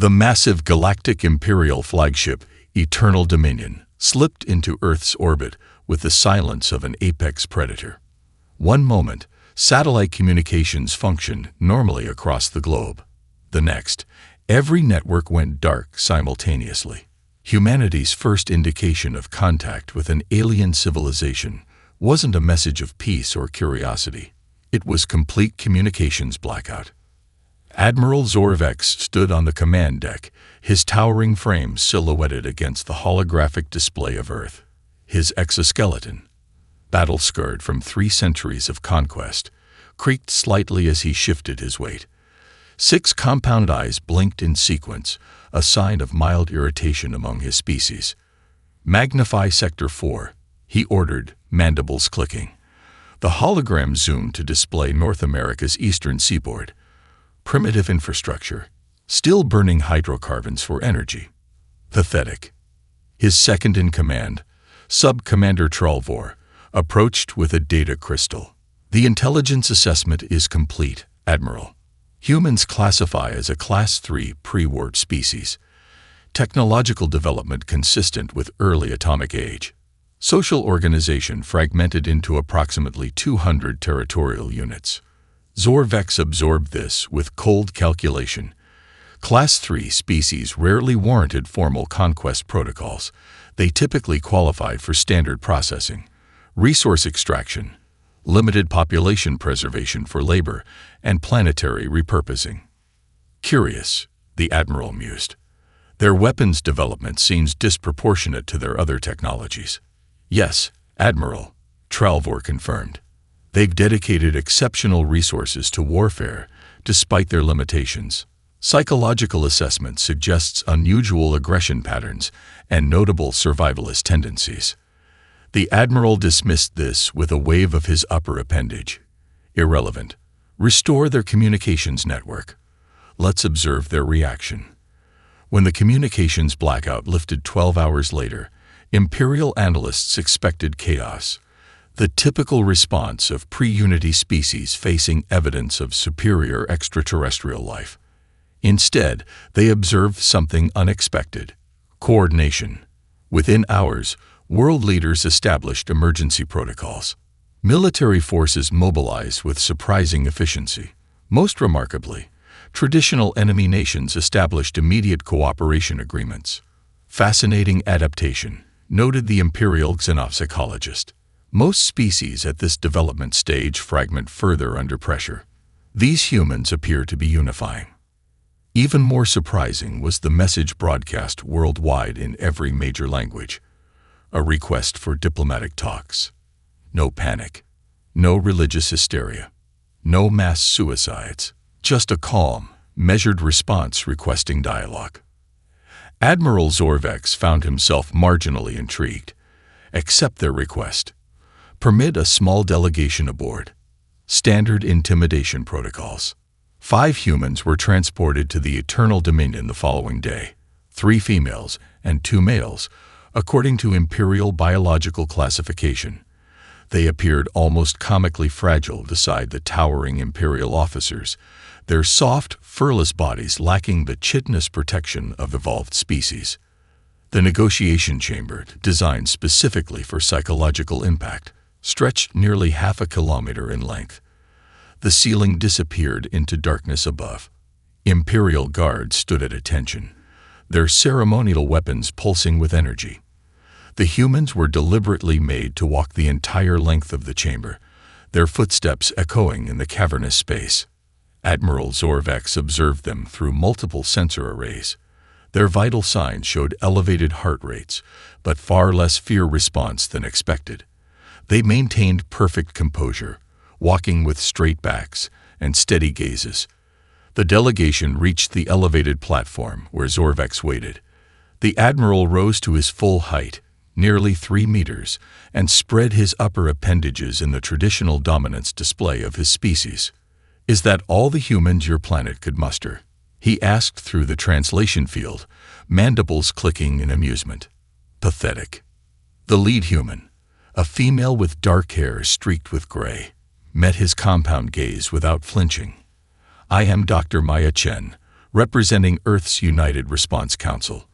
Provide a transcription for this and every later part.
The massive Galactic Imperial flagship, Eternal Dominion, slipped into Earth's orbit with the silence of an apex predator. One moment, satellite communications functioned normally across the globe. The next, every network went dark simultaneously. Humanity's first indication of contact with an alien civilization wasn't a message of peace or curiosity. It was complete communications blackout. Admiral Zorvex stood on the command deck, his towering frame silhouetted against the holographic display of Earth. His exoskeleton, battle-scarred from 3 centuries of conquest, creaked slightly as he shifted his weight. 6 compound eyes blinked in sequence, a sign of mild irritation among his species. "Magnify Sector 4, he ordered, mandibles clicking. The hologram zoomed to display North America's eastern seaboard. Primitive infrastructure, still burning hydrocarbons for energy. Pathetic. His second-in-command, Sub-Commander Tralvor, approached with a data crystal. "The intelligence assessment is complete, Admiral. Humans classify as a Class 3 pre-warp species. Technological development consistent with early atomic age. Social organization fragmented into approximately 200 territorial units." Zorvex absorbed this with cold calculation. Class 3 species rarely warranted formal conquest protocols. They typically qualified for standard processing, resource extraction, limited population preservation for labor, and planetary repurposing. Curious, the Admiral mused. Their weapons development seems disproportionate to their other technologies. "Yes, Admiral," Tralvor confirmed. "They've dedicated exceptional resources to warfare, despite their limitations. Psychological assessment suggests unusual aggression patterns and notable survivalist tendencies." The Admiral dismissed this with a wave of his upper appendage. "Irrelevant. Restore their communications network. Let's observe their reaction." When the communications blackout lifted 12 hours later, Imperial analysts expected chaos, the typical response of pre-Unity species facing evidence of superior extraterrestrial life. Instead, they observed something unexpected: coordination. Within hours, world leaders established emergency protocols. Military forces mobilized with surprising efficiency. Most remarkably, traditional enemy nations established immediate cooperation agreements. "Fascinating adaptation," noted the Imperial xenopsychologist. "Most species at this development stage fragment further under pressure. These humans appear to be unifying." Even more surprising was the message broadcast worldwide in every major language. A request for diplomatic talks. No panic. No religious hysteria. No mass suicides. Just a calm, measured response requesting dialogue. Admiral Zorvex found himself marginally intrigued. Accept their request. Permit a small delegation aboard. Standard intimidation protocols. 5 humans were transported to the Eternal Dominion the following day. 3 females and 2 males, according to Imperial biological classification. They appeared almost comically fragile beside the towering Imperial officers, their soft, furless bodies lacking the chitinous protection of evolved species. The negotiation chamber, designed specifically for psychological impact, stretched nearly half a kilometer in length. The ceiling disappeared into darkness above. Imperial guards stood at attention, their ceremonial weapons pulsing with energy. The humans were deliberately made to walk the entire length of the chamber, their footsteps echoing in the cavernous space. Admiral Zorvex observed them through multiple sensor arrays. Their vital signs showed elevated heart rates, but far less fear response than expected. They maintained perfect composure, walking with straight backs and steady gazes. The delegation reached the elevated platform where Zorvex waited. The Admiral rose to his full height, nearly 3 meters, and spread his upper appendages in the traditional dominance display of his species. "Is that all the humans your planet could muster?" he asked through the translation field, mandibles clicking in amusement. "Pathetic." The lead human, a female with dark hair streaked with gray, met his compound gaze without flinching. "I am Dr. Maya Chen, representing Earth's United Response Council.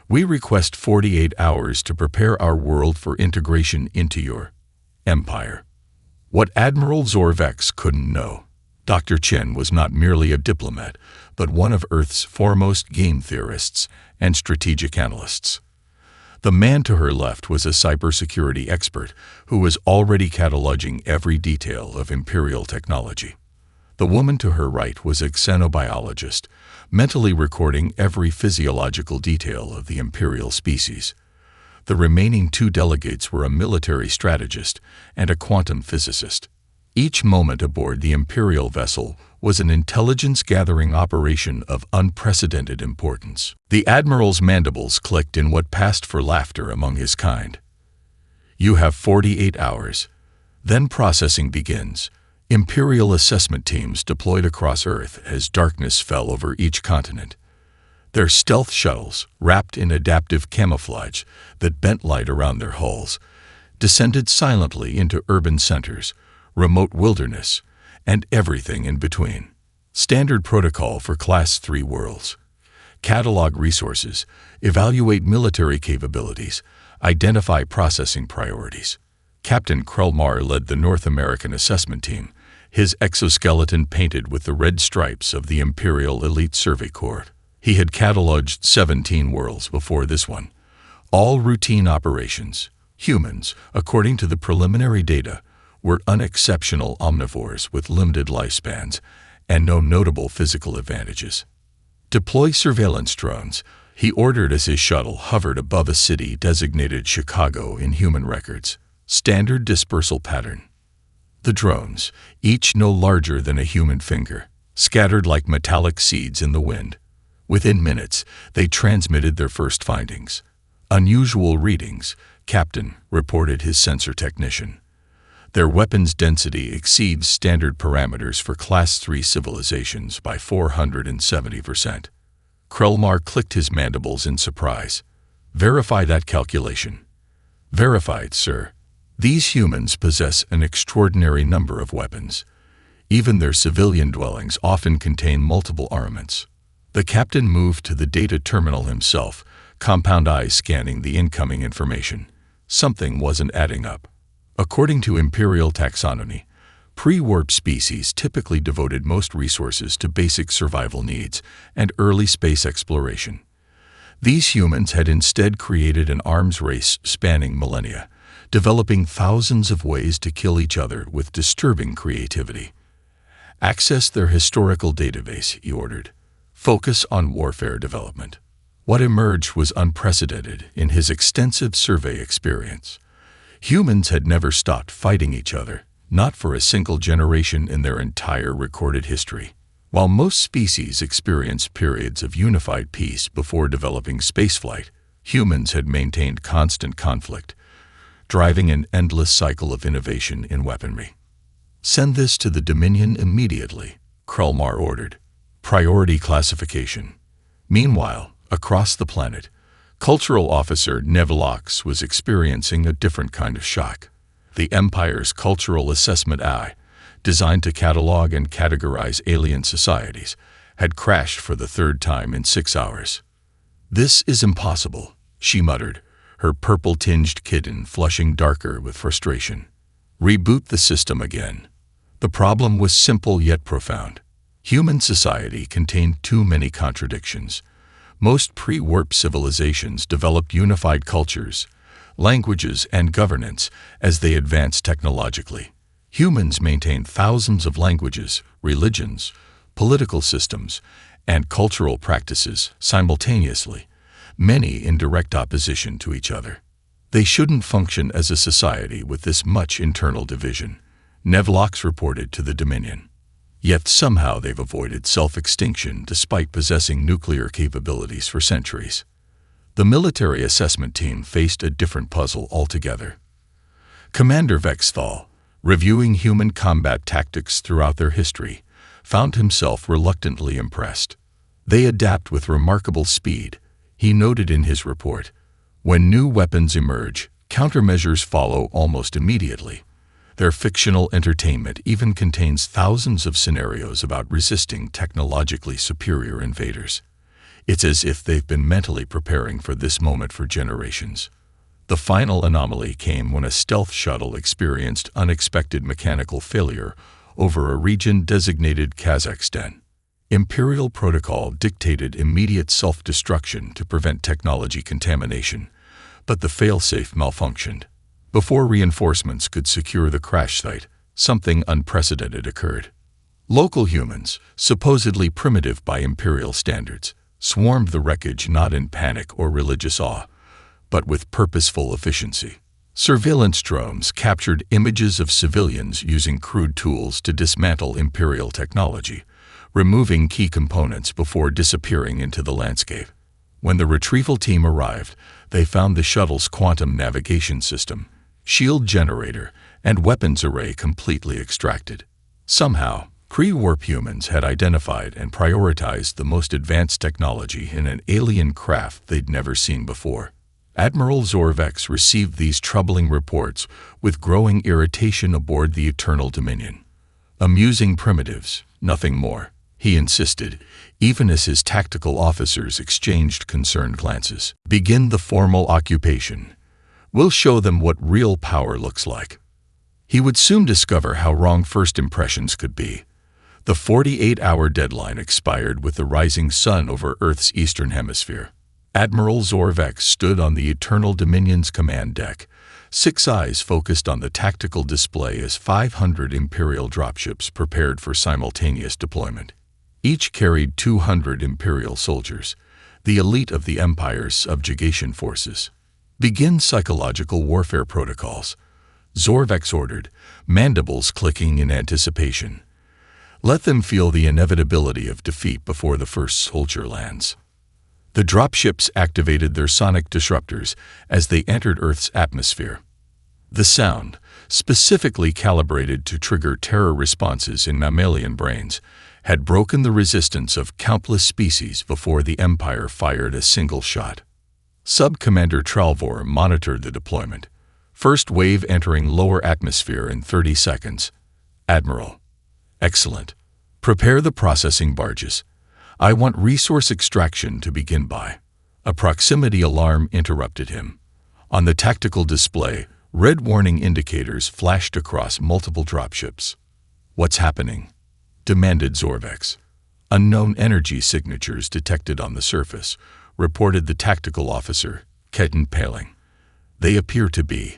We request 48 hours to prepare our world for integration into your empire. What Admiral Zorvex couldn't know. Dr. Chen was not merely a diplomat, but one of Earth's foremost game theorists and strategic analysts. The man to her left was a cybersecurity expert who was already cataloging every detail of Imperial technology. The woman to her right was a xenobiologist, mentally recording every physiological detail of the Imperial species. The remaining two delegates were a military strategist and a quantum physicist. Each moment aboard the Imperial vessel was an intelligence-gathering operation of unprecedented importance. The Admiral's mandibles clicked in what passed for laughter among his kind. You have 48 hours. Then processing begins. Imperial assessment teams deployed across Earth as darkness fell over each continent. Their stealth shuttles, wrapped in adaptive camouflage that bent light around their hulls, descended silently into urban centers, remote wilderness, and everything in between. Standard protocol for Class 3 worlds. Catalog resources, evaluate military capabilities, identify processing priorities. Captain Krelmar led the North American assessment team, his exoskeleton painted with the red stripes of the Imperial Elite Survey Corps. He had cataloged 17 worlds before this one. All routine operations. Humans, according to the preliminary data, were unexceptional omnivores with limited lifespans and no notable physical advantages. Deploy surveillance drones, he ordered as his shuttle hovered above a city designated Chicago in human records. Standard dispersal pattern. The drones, each no larger than a human finger, scattered like metallic seeds in the wind. Within minutes, they transmitted their first findings. Unusual readings, Captain, reported his sensor technician. Their weapons density exceeds standard parameters for Class 3 civilizations by 470%. Krelmar clicked his mandibles in surprise. Verify that calculation. Verified, sir. These humans possess an extraordinary number of weapons. Even their civilian dwellings often contain multiple armaments. The captain moved to the data terminal himself, compound eyes scanning the incoming information. Something wasn't adding up. According to Imperial taxonomy, pre-warp species typically devoted most resources to basic survival needs and early space exploration. These humans had instead created an arms race spanning millennia, developing thousands of ways to kill each other with disturbing creativity. Access their historical database, he ordered. Focus on warfare development. What emerged was unprecedented in his extensive survey experience. Humans had never stopped fighting each other, not for a single generation in their entire recorded history. While most species experienced periods of unified peace before developing spaceflight, humans had maintained constant conflict, driving an endless cycle of innovation in weaponry. Send this to the Dominion immediately, Krelmar ordered. Priority classification. Meanwhile, across the planet, Cultural Officer Nevlox was experiencing a different kind of shock. The Empire's Cultural Assessment AI, designed to catalog and categorize alien societies, had crashed for the third time in 6 hours. This is impossible, she muttered, her purple-tinged kitten flushing darker with frustration. Reboot the system again. The problem was simple yet profound. Human society contained too many contradictions. Most pre-warp civilizations developed unified cultures, languages, and governance as they advanced technologically. Humans maintained thousands of languages, religions, political systems, and cultural practices simultaneously, many in direct opposition to each other. They shouldn't function as a society with this much internal division, Nevlox reported to the Dominion. Yet somehow they've avoided self-extinction despite possessing nuclear capabilities for centuries. The military assessment team faced a different puzzle altogether. Commander Vexthal, reviewing human combat tactics throughout their history, found himself reluctantly impressed. They adapt with remarkable speed, he noted in his report. When new weapons emerge, countermeasures follow almost immediately. Their fictional entertainment even contains thousands of scenarios about resisting technologically superior invaders. It's as if they've been mentally preparing for this moment for generations. The final anomaly came when a stealth shuttle experienced unexpected mechanical failure over a region designated Kazakhstan. Imperial protocol dictated immediate self-destruction to prevent technology contamination, but the failsafe malfunctioned. Before reinforcements could secure the crash site, something unprecedented occurred. Local humans, supposedly primitive by Imperial standards, swarmed the wreckage not in panic or religious awe, but with purposeful efficiency. Surveillance drones captured images of civilians using crude tools to dismantle Imperial technology, removing key components before disappearing into the landscape. When the retrieval team arrived, they found the shuttle's quantum navigation system, shield generator, and weapons array completely extracted. Somehow, pre-warp humans had identified and prioritized the most advanced technology in an alien craft they'd never seen before. Admiral Zorvex received these troubling reports with growing irritation aboard the Eternal Dominion. Amusing primitives, nothing more, he insisted, even as his tactical officers exchanged concerned glances. Begin the formal occupation. We'll show them what real power looks like. He would soon discover how wrong first impressions could be. The 48-hour deadline expired with the rising sun over Earth's eastern hemisphere. Admiral Zorvex stood on the Eternal Dominion's command deck, 6 eyes focused on the tactical display as 500 Imperial dropships prepared for simultaneous deployment. Each carried 200 Imperial soldiers, the elite of the Empire's subjugation forces. Begin psychological warfare protocols, Zorvex ordered, mandibles clicking in anticipation. Let them feel the inevitability of defeat before the first soldier lands. The dropships activated their sonic disruptors as they entered Earth's atmosphere. The sound, specifically calibrated to trigger terror responses in mammalian brains, had broken the resistance of countless species before the Empire fired a single shot. Sub-Commander Tralvor monitored the deployment. First wave entering lower atmosphere in 30 seconds. Admiral. Excellent. Prepare the processing barges. I want resource extraction to begin by. A proximity alarm interrupted him. On the tactical display, red warning indicators flashed across multiple dropships. What's happening? Demanded Zorvex. Unknown energy signatures detected on the surface, reported the tactical officer, Ketan Paling. They appear to be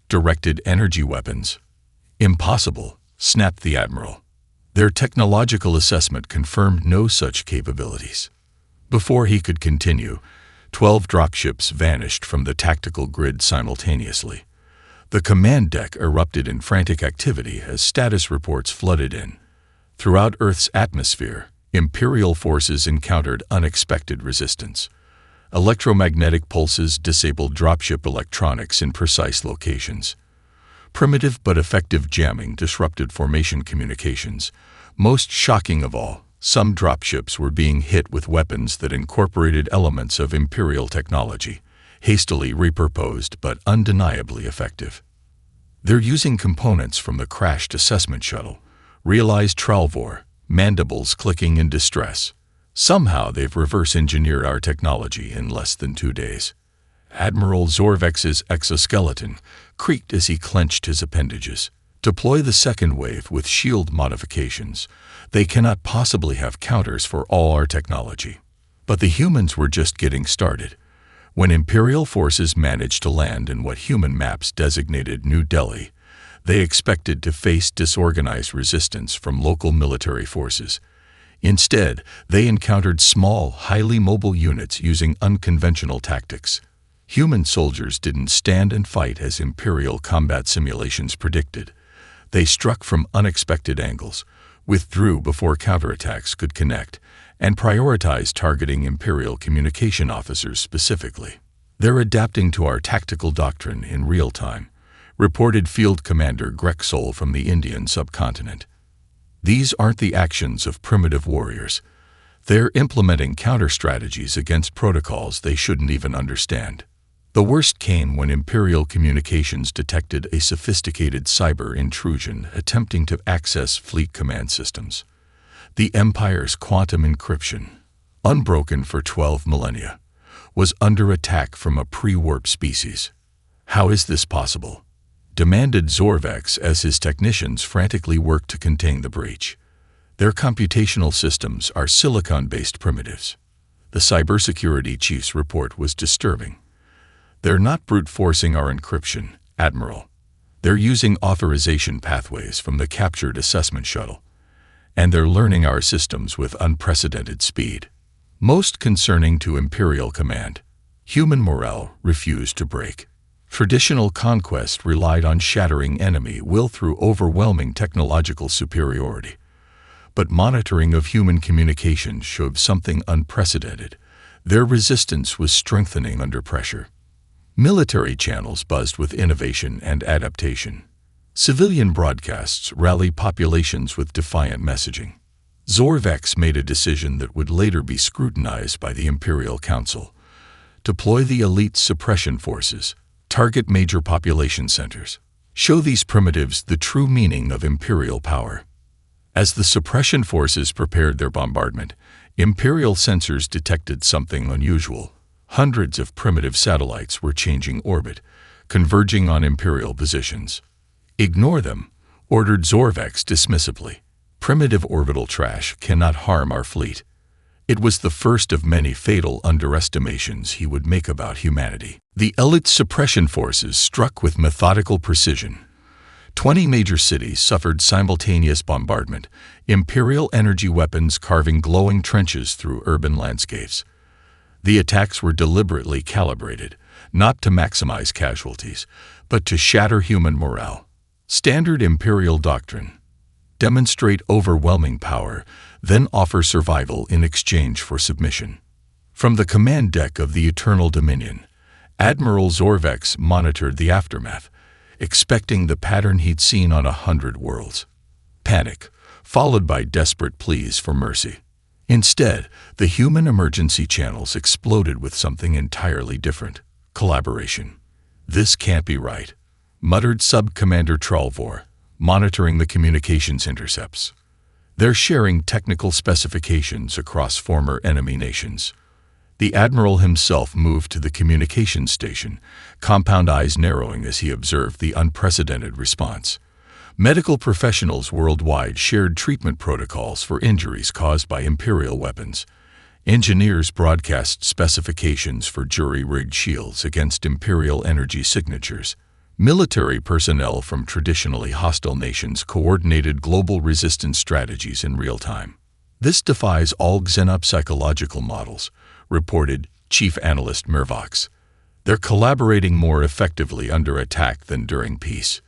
directed energy weapons. Impossible, snapped the Admiral. Their technological assessment confirmed no such capabilities. Before he could continue, 12 dropships vanished from the tactical grid simultaneously. The command deck erupted in frantic activity as status reports flooded in. Throughout Earth's atmosphere, Imperial forces encountered unexpected resistance. Electromagnetic pulses disabled dropship electronics in precise locations. Primitive but effective jamming disrupted formation communications. Most shocking of all, some dropships were being hit with weapons that incorporated elements of Imperial technology, hastily repurposed but undeniably effective. They're using components from the crashed assessment shuttle, realized Tralvor, mandibles clicking in distress. Somehow they've reverse-engineered our technology in less than 2 days. Admiral Zorvex's exoskeleton creaked as he clenched his appendages. Deploy the second wave with shield modifications. They cannot possibly have counters for all our technology. But the humans were just getting started. When Imperial forces managed to land in what human maps designated New Delhi, they expected to face disorganized resistance from local military forces. Instead, they encountered small, highly mobile units using unconventional tactics. Human soldiers didn't stand and fight as Imperial combat simulations predicted. They struck from unexpected angles, withdrew before counterattacks could connect, and prioritized targeting Imperial communication officers specifically. They're adapting to our tactical doctrine in real time, reported Field Commander Grexol from the Indian subcontinent. These aren't the actions of primitive warriors. They're implementing counter-strategies against protocols they shouldn't even understand. The worst came when Imperial Communications detected a sophisticated cyber intrusion attempting to access fleet command systems. The Empire's quantum encryption, unbroken for 12 millennia, was under attack from a pre-warp species. "How is this possible?" demanded Zorvex as his technicians frantically worked to contain the breach. "Their computational systems are silicon-based primitives." The cybersecurity chief's report was disturbing. "They're not brute-forcing our encryption, Admiral. They're using authorization pathways from the captured assessment shuttle. And they're learning our systems with unprecedented speed." Most concerning to Imperial Command, human morale refused to break. Traditional conquest relied on shattering enemy will through overwhelming technological superiority. But monitoring of human communications showed something unprecedented. Their resistance was strengthening under pressure. Military channels buzzed with innovation and adaptation. Civilian broadcasts rallied populations with defiant messaging. Zorvex made a decision that would later be scrutinized by the Imperial Council. Deploy the elite suppression forces. Target major population centers. Show these primitives the true meaning of Imperial power. As the suppression forces prepared their bombardment, Imperial sensors detected something unusual. Hundreds of primitive satellites were changing orbit, converging on Imperial positions. "Ignore them," ordered Zorvex dismissively. "Primitive orbital trash cannot harm our fleet." It was the first of many fatal underestimations he would make about humanity. The elite suppression forces struck with methodical precision. 20 major cities suffered simultaneous bombardment, Imperial energy weapons carving glowing trenches through urban landscapes. The attacks were deliberately calibrated, not to maximize casualties, but to shatter human morale. Standard Imperial doctrine: demonstrate overwhelming power, then offer survival in exchange for submission. From the command deck of the Eternal Dominion, Admiral Zorvex monitored the aftermath, expecting the pattern he'd seen on 100 worlds. Panic, followed by desperate pleas for mercy. Instead, the human emergency channels exploded with something entirely different: collaboration. "This can't be right," muttered Sub-Commander Tralvor, monitoring the communications intercepts. "They're sharing technical specifications across former enemy nations." The Admiral himself moved to the communications station, compound eyes narrowing as he observed the unprecedented response. Medical professionals worldwide shared treatment protocols for injuries caused by Imperial weapons. Engineers broadcast specifications for jury-rigged shields against Imperial energy signatures. Military personnel from traditionally hostile nations coordinated global resistance strategies in real time. "This defies all xenopsychological models," reported Chief Analyst Mervox. "They're collaborating more effectively under attack than during peace."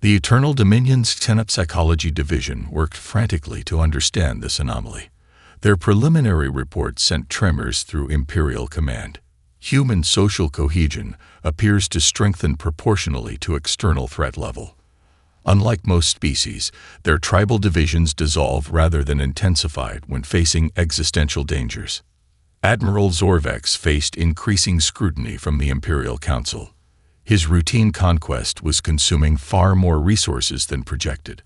The Eternal Dominion's Xenopsychology Division worked frantically to understand this anomaly. Their preliminary report sent tremors through Imperial Command. Human social cohesion appears to strengthen proportionally to external threat level. Unlike most species, their tribal divisions dissolve rather than intensified when facing existential dangers. Admiral Zorvex faced increasing scrutiny from the Imperial Council. His routine conquest was consuming far more resources than projected.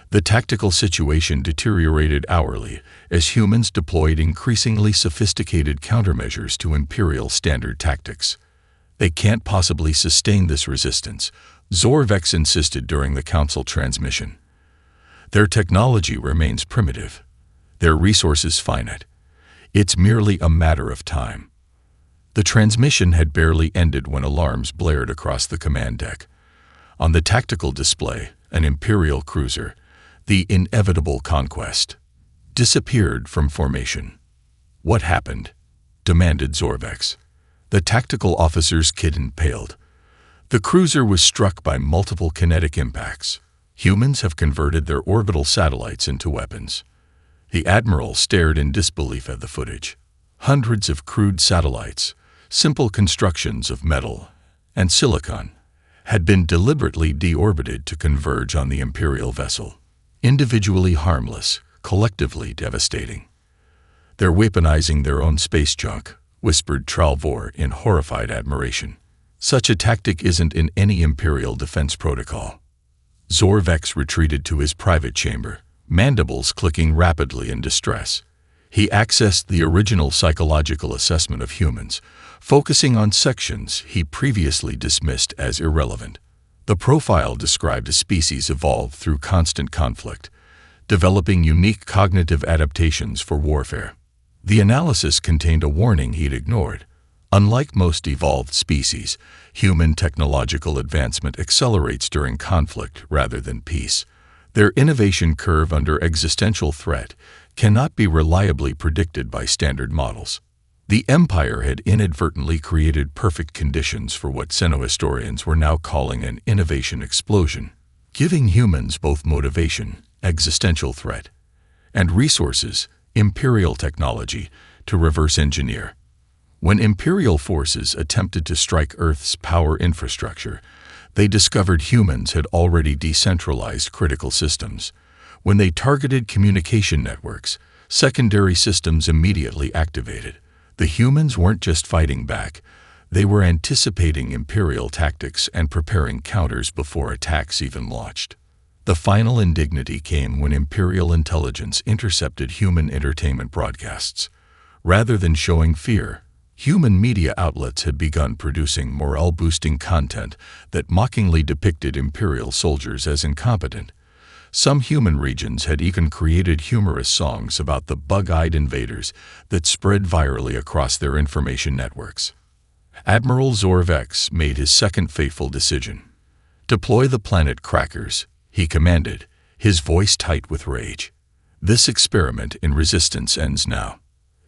The tactical situation deteriorated hourly as humans deployed increasingly sophisticated countermeasures to Imperial standard tactics. "They can't possibly sustain this resistance," Zorvex insisted during the Council transmission. "Their technology remains primitive. Their resources finite. It's merely a matter of time." The transmission had barely ended when alarms blared across the command deck. On the tactical display, an Imperial cruiser, the inevitable Conquest, disappeared from formation. "What happened?" demanded Zorvex. The tactical officer's kitten paled. The cruiser was struck by multiple kinetic impacts. Humans have converted their orbital satellites into weapons. The Admiral stared in disbelief at the footage. Hundreds of crude satellites, simple constructions of metal and silicon, had been deliberately deorbited to converge on the Imperial vessel. Individually harmless, collectively devastating. "They're weaponizing their own space junk," whispered Tralvor in horrified admiration. Such a tactic isn't in any Imperial defense protocol. Zorvex retreated to his private chamber, mandibles clicking rapidly in distress. He accessed the original psychological assessment of humans, focusing on sections he previously dismissed as irrelevant. The profile described a species evolved through constant conflict, developing unique cognitive adaptations for warfare. The analysis contained a warning he'd ignored. Unlike most evolved species, human technological advancement accelerates during conflict rather than peace. Their innovation curve under existential threat cannot be reliably predicted by standard models. The Empire had inadvertently created perfect conditions for what xenohistorians were now calling an innovation explosion, giving humans both motivation, existential threat, and resources, Imperial technology, to reverse engineer. When Imperial forces attempted to strike Earth's power infrastructure, they discovered humans had already decentralized critical systems. When they targeted communication networks, secondary systems immediately activated. The humans weren't just fighting back, they were anticipating Imperial tactics and preparing counters before attacks even launched. The final indignity came when Imperial intelligence intercepted human entertainment broadcasts. Rather than showing fear, human media outlets had begun producing morale-boosting content that mockingly depicted Imperial soldiers as incompetent. Some human regions had even created humorous songs about the bug-eyed invaders that spread virally across their information networks. Admiral Zorvex made his second fateful decision. "Deploy the planet crackers," he commanded, his voice tight with rage. "This experiment in resistance ends now."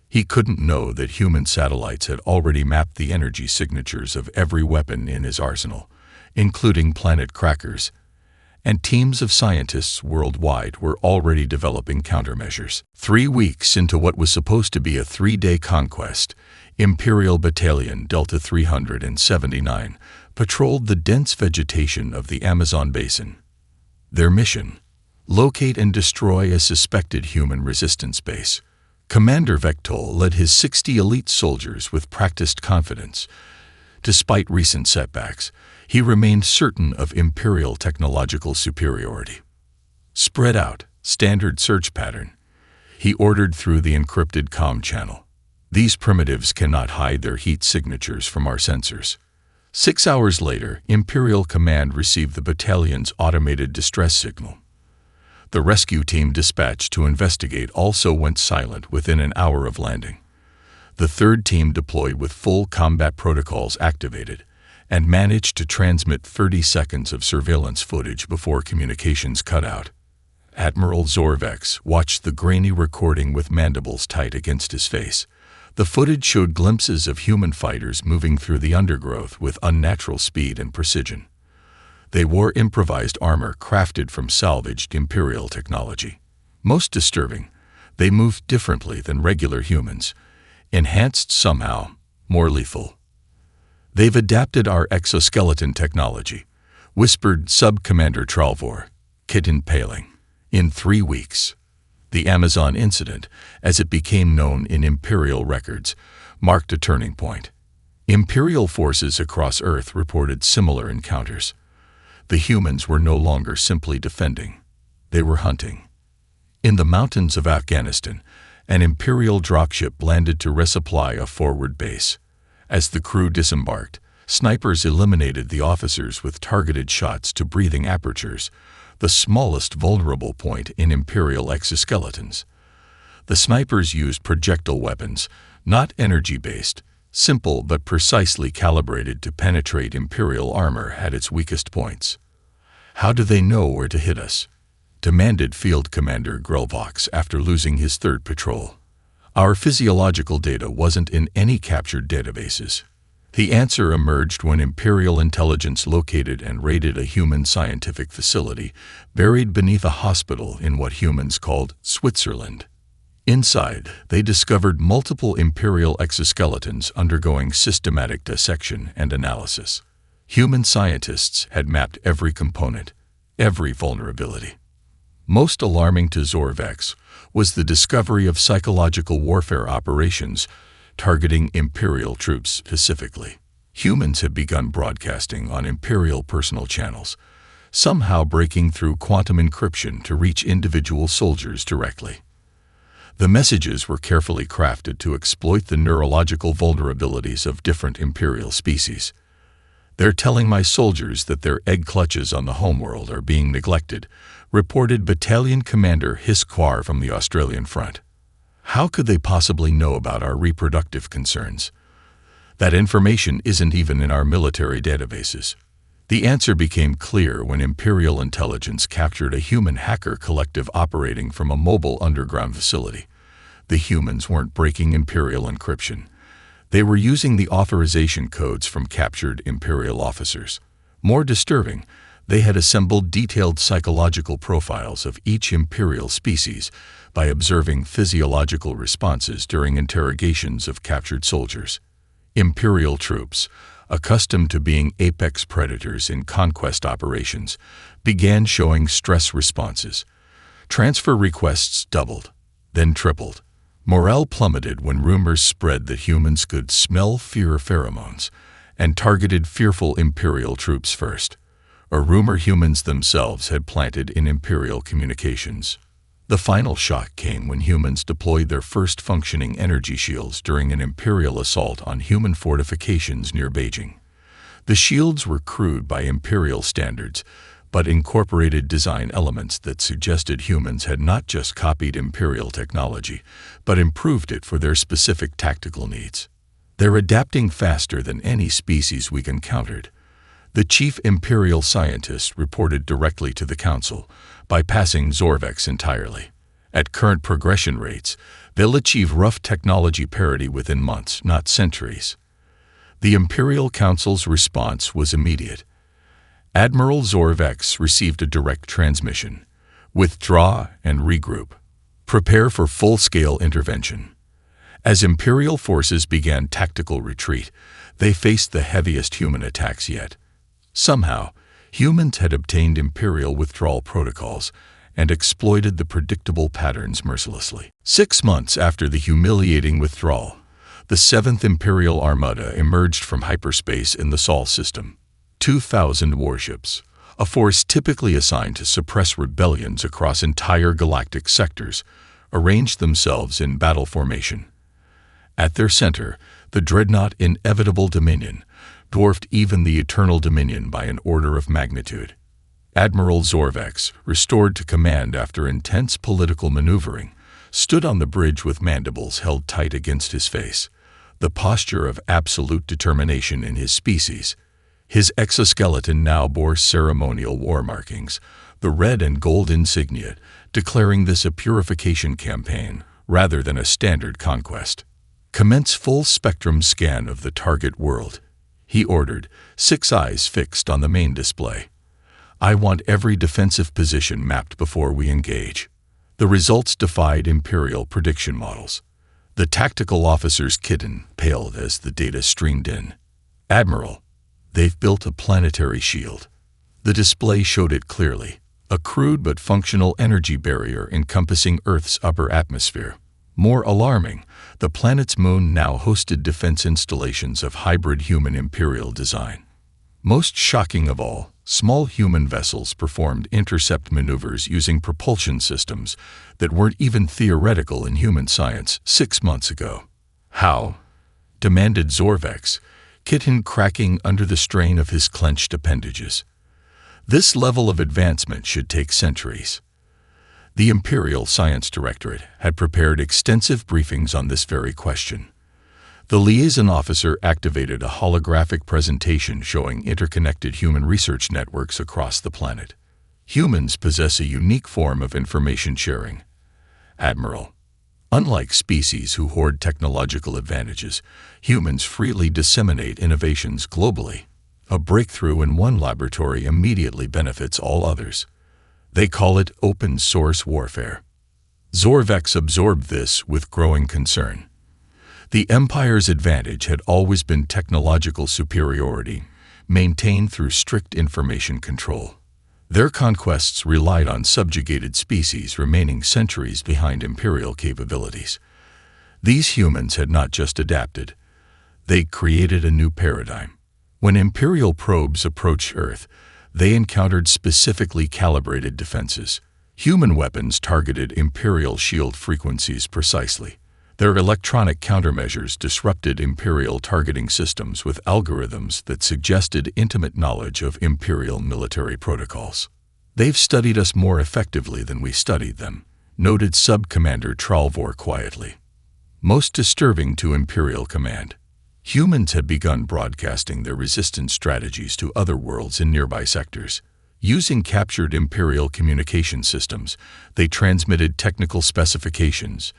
He couldn't know that human satellites had already mapped the energy signatures of every weapon in his arsenal, including planet crackers, and teams of scientists worldwide were already developing countermeasures. 3 weeks into what was supposed to be a 3-day conquest, Imperial Battalion Delta 379 patrolled the dense vegetation of the Amazon basin. Their mission: locate and destroy a suspected human resistance base. Commander Vectol led his 60 elite soldiers with practiced confidence. Despite recent setbacks, he remained certain of Imperial technological superiority. "Spread out, standard search pattern," he ordered through the encrypted comm channel. "These primitives cannot hide their heat signatures from our sensors." 6 hours later, Imperial Command received the battalion's automated distress signal. The rescue team dispatched to investigate also went silent within an hour of landing. The third team deployed with full combat protocols activated and managed to transmit 30 seconds of surveillance footage before communications cut out. Admiral Zorvex watched the grainy recording with mandibles tight against his face. The footage showed glimpses of human fighters moving through the undergrowth with unnatural speed and precision. They wore improvised armor crafted from salvaged Imperial technology. Most disturbing, they moved differently than regular humans, enhanced somehow, more lethal. "They've adapted our exoskeleton technology," whispered Sub-Commander Tralvor, kitten paling. In 3 weeks. The Amazon incident, as it became known in Imperial records, marked a turning point. Imperial forces across Earth reported similar encounters. The humans were no longer simply defending. They were hunting. In the mountains of Afghanistan, an Imperial dropship landed to resupply a forward base. As the crew disembarked, snipers eliminated the officers with targeted shots to breathing apertures, the smallest vulnerable point in Imperial exoskeletons. The snipers used projectile weapons, not energy-based, simple but precisely calibrated to penetrate Imperial armor at its weakest points. "How do they know where to hit us?" demanded Field Commander Grelvox after losing his third patrol. "Our physiological data wasn't in any captured databases." The answer emerged when Imperial intelligence located and raided a human scientific facility buried beneath a hospital in what humans called Switzerland. Inside, they discovered multiple Imperial exoskeletons undergoing systematic dissection and analysis. Human scientists had mapped every component, every vulnerability. Most alarming to Zorvex was the discovery of psychological warfare operations targeting Imperial troops specifically. Humans had begun broadcasting on Imperial personal channels, somehow breaking through quantum encryption to reach individual soldiers directly. The messages were carefully crafted to exploit the neurological vulnerabilities of different Imperial species. "They're telling my soldiers that their egg clutches on the homeworld are being neglected," reported Battalion Commander Hisquar from the Australian front. "How could they possibly know about our reproductive concerns? That information isn't even in our military databases." The answer became clear when Imperial intelligence captured a human hacker collective operating from a mobile underground facility. The humans weren't breaking Imperial encryption. They were using the authorization codes from captured Imperial officers. More disturbing, they had assembled detailed psychological profiles of each Imperial species by observing physiological responses during interrogations of captured soldiers. Imperial troops, accustomed to being apex predators in conquest operations, began showing stress responses. Transfer requests doubled, then tripled. Morale plummeted when rumors spread that humans could smell fear pheromones and targeted fearful Imperial troops first, a rumor humans themselves had planted in Imperial communications. The final shock came when humans deployed their first functioning energy shields during an Imperial assault on human fortifications near Beijing. The shields were crude by Imperial standards, but incorporated design elements that suggested humans had not just copied Imperial technology, but improved it for their specific tactical needs. "They're adapting faster than any species we've encountered," the chief Imperial scientist reported directly to the Council, bypassing Zorvex entirely. "At current progression rates, they'll achieve rough technology parity within months, not centuries." The Imperial Council's response was immediate. Admiral Zorvex received a direct transmission: "Withdraw and regroup. Prepare for full-scale intervention." As Imperial forces began tactical retreat, they faced the heaviest human attacks yet. Somehow, humans had obtained Imperial withdrawal protocols and exploited the predictable patterns mercilessly. 6 months after the humiliating withdrawal, the 7th Imperial Armada emerged from hyperspace in the Sol system. 2,000 warships, a force typically assigned to suppress rebellions across entire galactic sectors, arranged themselves in battle formation. At their center, the dreadnought Inevitable Dominion dwarfed even the Eternal Dominion by an order of magnitude. Admiral Zorvex, restored to command after intense political maneuvering, stood on the bridge with mandibles held tight against his face, the posture of absolute determination in his species. His exoskeleton now bore ceremonial war markings, the red and gold insignia, declaring this a purification campaign rather than a standard conquest. "Commence full-spectrum scan of the target world," he ordered, 6 eyes fixed on the main display. "I want every defensive position mapped before we engage." The results defied Imperial prediction models. The tactical officer's kitten paled as the data streamed in. "Admiral, they've built a planetary shield." The display showed it clearly, a crude but functional energy barrier encompassing Earth's upper atmosphere. More alarming, the planet's moon now hosted defense installations of hybrid human Imperial design. Most shocking of all, small human vessels performed intercept maneuvers using propulsion systems that weren't even theoretical in human science 6 months ago. "How?" demanded Zorvex, kitten cracking under the strain of his clenched appendages. "This level of advancement should take centuries." The Imperial Science Directorate had prepared extensive briefings on this very question. The liaison officer activated a holographic presentation showing interconnected human research networks across the planet. "Humans possess a unique form of information sharing, Admiral. Unlike species who hoard technological advantages, humans freely disseminate innovations globally. A breakthrough in one laboratory immediately benefits all others. They call it open-source warfare." Zorvex absorbed this with growing concern. The Empire's advantage had always been technological superiority, maintained through strict information control. Their conquests relied on subjugated species remaining centuries behind Imperial capabilities. These humans had not just adapted, they created a new paradigm. When Imperial probes approached Earth, they encountered specifically calibrated defenses. Human weapons targeted Imperial shield frequencies precisely. Their electronic countermeasures disrupted Imperial targeting systems with algorithms that suggested intimate knowledge of Imperial military protocols. "They've studied us more effectively than we studied them," noted Sub-Commander Tralvor quietly. Most disturbing to Imperial Command, humans had begun broadcasting their resistance strategies to other worlds in nearby sectors. Using captured Imperial communication systems, they transmitted technical specifications,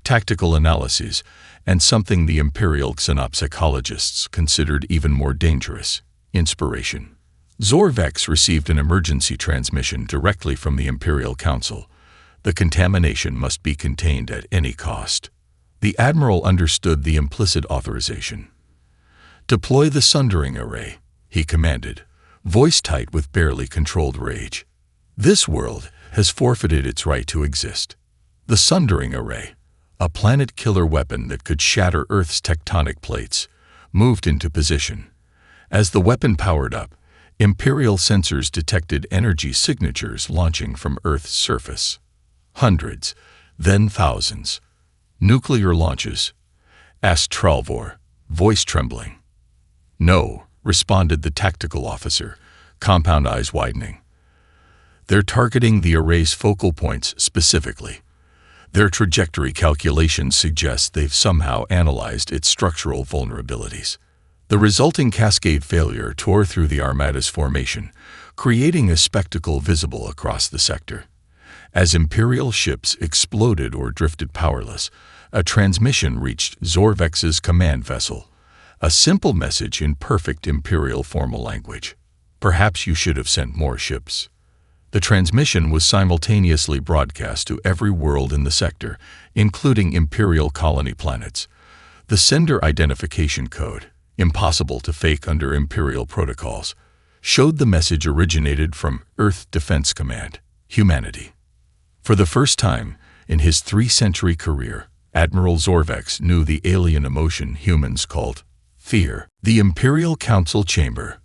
tactical analyses, and something the Imperial xenopsychologists considered even more dangerous: inspiration. Zorvex received an emergency transmission directly from the Imperial Council. The contamination must be contained at any cost. The Admiral understood the implicit authorization. "Deploy the Sundering Array," he commanded, voice tight with barely controlled rage. "This world has forfeited its right to exist." The Sundering Array, a planet-killer weapon that could shatter Earth's tectonic plates, moved into position. As the weapon powered up, Imperial sensors detected energy signatures launching from Earth's surface. Hundreds, then thousands. "Nuclear launches?" asked Tralvor, voice trembling. "No," responded the tactical officer, compound eyes widening. "They're targeting the array's focal points specifically. Their trajectory calculations suggest they've somehow analyzed its structural vulnerabilities." The resulting cascade failure tore through the Armada's formation, creating a spectacle visible across the sector. As Imperial ships exploded or drifted powerless, a transmission reached Zorvex's command vessel, a simple message in perfect Imperial formal language. "Perhaps you should have sent more ships." The transmission was simultaneously broadcast to every world in the sector, including Imperial colony planets. The sender identification code, impossible to fake under Imperial protocols, showed the message originated from Earth Defense Command, humanity. For the first time in his 3-century career, Admiral Zorvex knew the alien emotion humans called fear. The Imperial Council Chamber,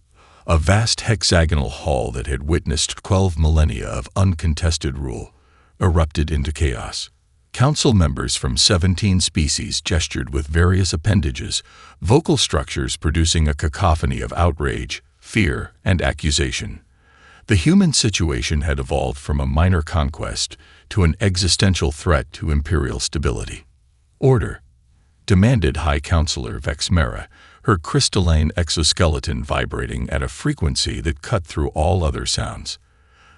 a vast hexagonal hall that had witnessed 12 millennia of uncontested rule, erupted into chaos. Council members from 17 species gestured with various appendages, vocal structures producing a cacophony of outrage, fear, and accusation. The human situation had evolved from a minor conquest to an existential threat to Imperial stability. "Order," demanded High Counselor Vexmera, her crystalline exoskeleton vibrating at a frequency that cut through all other sounds.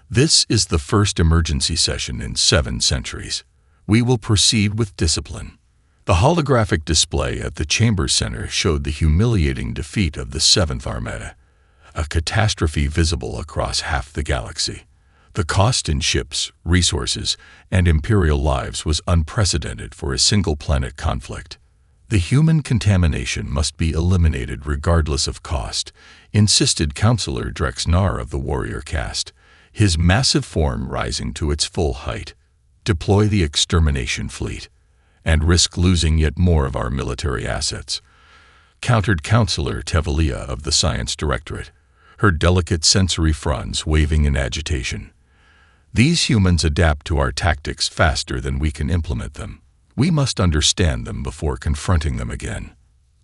"This is the first emergency session in 7 centuries. We will proceed with discipline." The holographic display at the chamber center showed the humiliating defeat of the 7th Armada, a catastrophe visible across half the galaxy. The cost in ships, resources, and Imperial lives was unprecedented for a single-planet conflict. "The human contamination must be eliminated regardless of cost," insisted Counselor Drexnar of the warrior caste, his massive form rising to its full height. "Deploy the extermination fleet, and risk losing yet more of our military assets," countered Counselor Tevalia of the Science Directorate, her delicate sensory fronds waving in agitation. "These humans adapt to our tactics faster than we can implement them. We must understand them before confronting them again."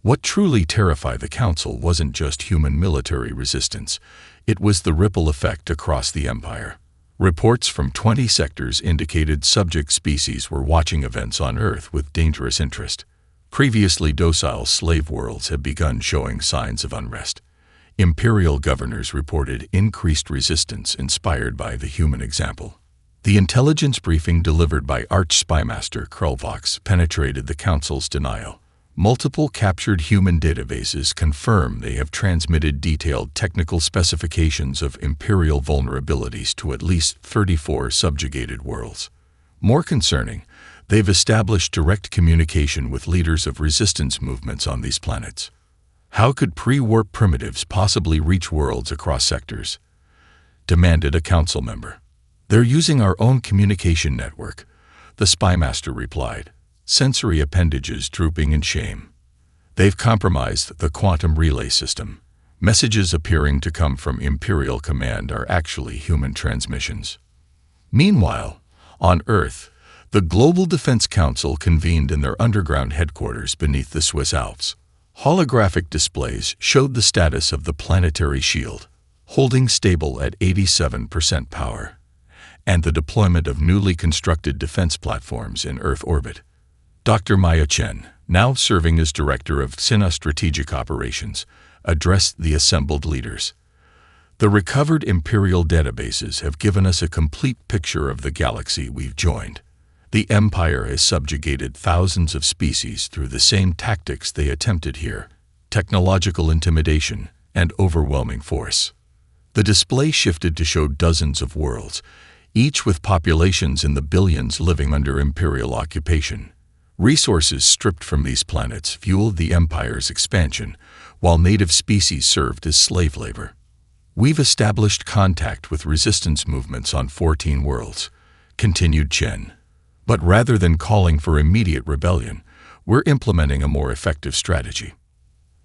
What truly terrified the Council wasn't just human military resistance, it was the ripple effect across the Empire. Reports from 20 sectors indicated subject species were watching events on Earth with dangerous interest. Previously docile slave worlds had begun showing signs of unrest. Imperial governors reported increased resistance inspired by the human example. The intelligence briefing delivered by Arch-Spymaster Krulvox penetrated the Council's denial. Multiple captured human databases confirm they have transmitted detailed technical specifications of Imperial vulnerabilities to at least 34 subjugated worlds. More concerning, they've established direct communication with leaders of resistance movements on these planets. How could pre-warp primitives possibly reach worlds across sectors? Demanded a council member. "They're using our own communication network," the Spymaster replied, sensory appendages drooping in shame. "They've compromised the quantum relay system," Messages appearing to come from Imperial Command are actually human transmissions. Meanwhile, on Earth, the Global Defense Council convened in their underground headquarters beneath the Swiss Alps. Holographic displays showed the status of the planetary shield, holding stable at 87% power, and the deployment of newly constructed defense platforms in Earth orbit. Dr. Maya Chen, now serving as Director of SINA Strategic Operations, addressed the assembled leaders. The recovered Imperial databases have given us a complete picture of the galaxy we've joined. The Empire has subjugated thousands of species through the same tactics they attempted here: technological intimidation and overwhelming force. The display shifted to show dozens of worlds, each with populations in the billions living under Imperial occupation. Resources stripped from these planets fueled the Empire's expansion, while native species served as slave labor. We've established contact with resistance movements on 14 worlds, continued Chen. But rather than calling for immediate rebellion, we're implementing a more effective strategy.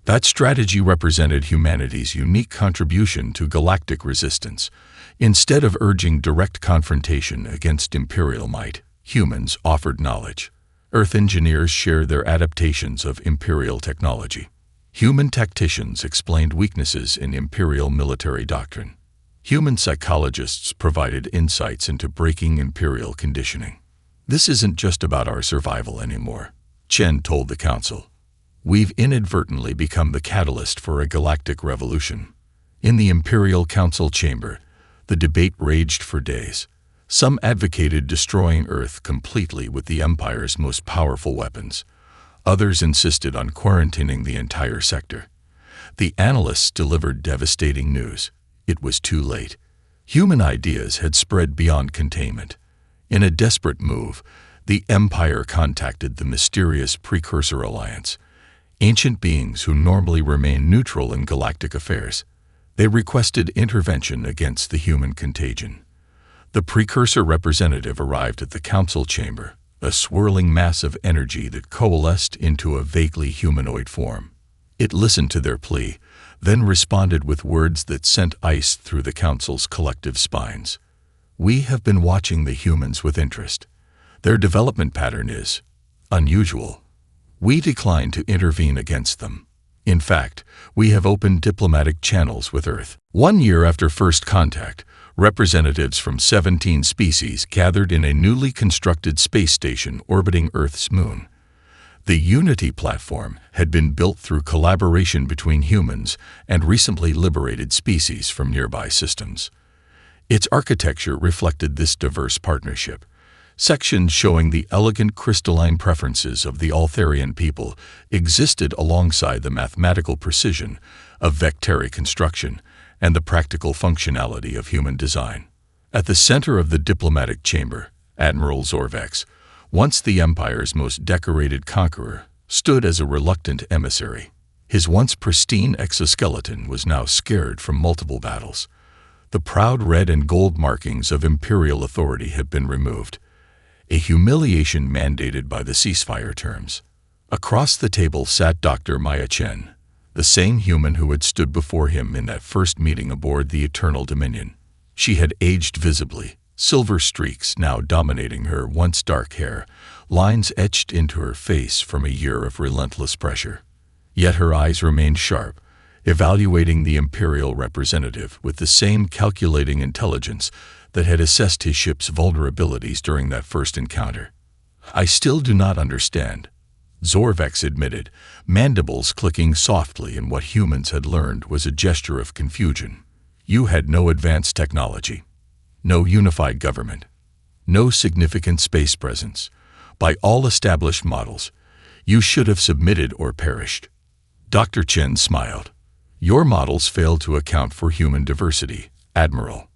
That strategy represented humanity's unique contribution to galactic resistance. Instead of urging direct confrontation against Imperial might, humans offered knowledge. Earth engineers shared their adaptations of Imperial technology. Human tacticians explained weaknesses in Imperial military doctrine. Human psychologists provided insights into breaking Imperial conditioning. This isn't just about our survival anymore, Chen told the Council. We've inadvertently become the catalyst for a galactic revolution. In the Imperial Council chamber, the debate raged for days. Some advocated destroying Earth completely with the Empire's most powerful weapons. Others insisted on quarantining the entire sector. The analysts delivered devastating news. It was too late. Human ideas had spread beyond containment. In a desperate move, the Empire contacted the mysterious Precursor Alliance, ancient beings who normally remain neutral in galactic affairs. They requested intervention against the human contagion. The Precursor representative arrived at the Council chamber, a swirling mass of energy that coalesced into a vaguely humanoid form. It listened to their plea, then responded with words that sent ice through the Council's collective spines. We have been watching the humans with interest. Their development pattern is unusual. We decline to intervene against them. In fact, we have opened diplomatic channels with Earth. 1 year after first contact, representatives from 17 species gathered in a newly constructed space station orbiting Earth's moon. The Unity platform had been built through collaboration between humans and recently liberated species from nearby systems. Its architecture reflected this diverse partnership. Sections showing the elegant crystalline preferences of the Altharian people existed alongside the mathematical precision of vectary construction and the practical functionality of human design. At the center of the diplomatic chamber, Admiral Zorvex, once the Empire's most decorated conqueror, stood as a reluctant emissary. His once pristine exoskeleton was now scarred from multiple battles. The proud red and gold markings of Imperial authority had been removed, a humiliation mandated by the ceasefire terms. Across the table sat Dr. Maya Chen, the same human who had stood before him in that first meeting aboard the Eternal Dominion. She had aged visibly, silver streaks now dominating her once dark hair, lines etched into her face from a year of relentless pressure. Yet her eyes remained sharp, evaluating the Imperial representative with the same calculating intelligence that had assessed his ship's vulnerabilities during that first encounter. I still do not understand, Zorvex admitted, mandibles clicking softly in what humans had learned was a gesture of confusion. You had no advanced technology, no unified government, no significant space presence. By all established models, you should have submitted or perished. Dr. Chen smiled. Your models failed to account for human diversity, Admiral.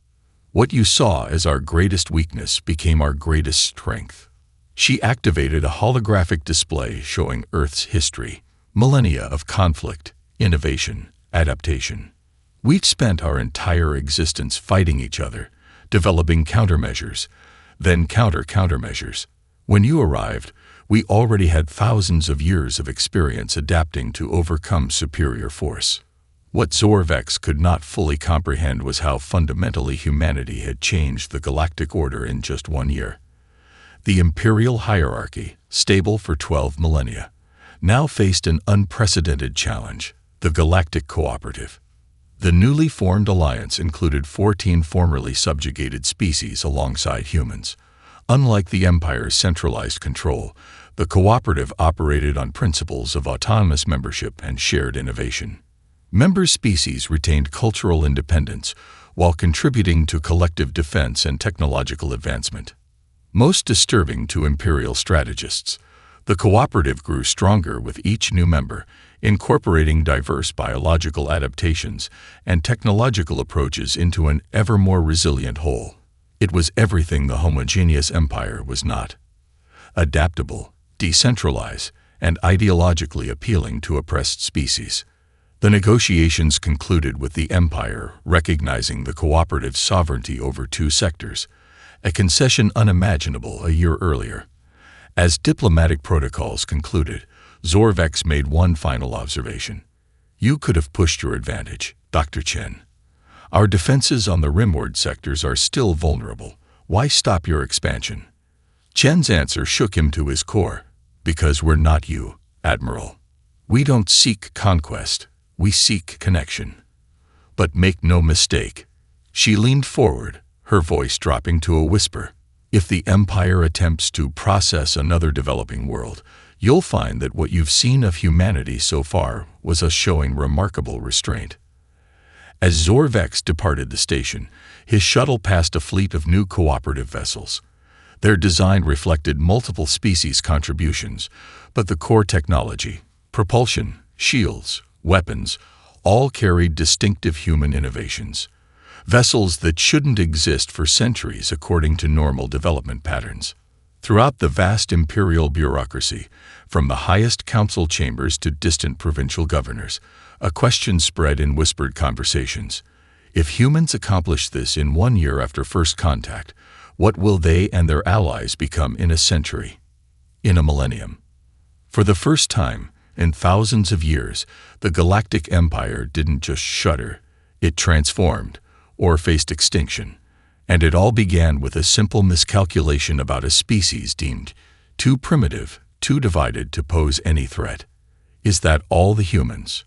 What you saw as our greatest weakness became our greatest strength. She activated a holographic display showing Earth's history, millennia of conflict, innovation, adaptation. We'd spent our entire existence fighting each other, developing countermeasures, then countermeasures. When you arrived, we already had thousands of years of experience adapting to overcome superior force. What Zorvex could not fully comprehend was how fundamentally humanity had changed the galactic order in just 1 year. The imperial hierarchy, stable for 12 millennia, now faced an unprecedented challenge: the Galactic Cooperative. The newly formed alliance included 14 formerly subjugated species alongside humans. Unlike the Empire's centralized control, the cooperative operated on principles of autonomous membership and shared innovation. Member species retained cultural independence while contributing to collective defense and technological advancement. Most disturbing to Imperial strategists, the cooperative grew stronger with each new member, incorporating diverse biological adaptations and technological approaches into an ever more resilient whole. It was everything the homogeneous empire was not: adaptable, decentralized, and ideologically appealing to oppressed species. The negotiations concluded with the Empire recognizing the cooperative's sovereignty over 2 sectors, a concession unimaginable a year earlier. As diplomatic protocols concluded, Zorvex made one final observation. "You could have pushed your advantage, Dr. Chen. Our defenses on the rimward sectors are still vulnerable. Why stop your expansion?" Chen's answer shook him to his core. "Because we're not you, Admiral. We don't seek conquest. We seek connection." But make no mistake. She leaned forward, her voice dropping to a whisper. "If the Empire attempts to process another developing world, you'll find that what you've seen of humanity so far was us showing remarkable restraint." As Zorvex departed the station, his shuttle passed a fleet of new cooperative vessels. Their design reflected multiple species' contributions, but the core technology, propulsion, shields, weapons, all carried distinctive human innovations. Vessels that shouldn't exist for centuries according to normal development patterns. Throughout the vast imperial bureaucracy, from the highest council chambers to distant provincial governors, a question spread in whispered conversations. If humans accomplish this in 1 year after first contact, what will they and their allies become in a century? In a millennium? For the first time in thousands of years, the Galactic Empire didn't just shudder, it transformed, or faced extinction. And it all began with a simple miscalculation about a species deemed too primitive, too divided to pose any threat. Is that all the humans?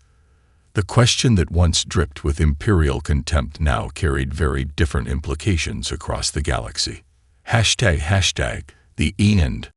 The question that once dripped with imperial contempt now carried very different implications across the galaxy. #, the end.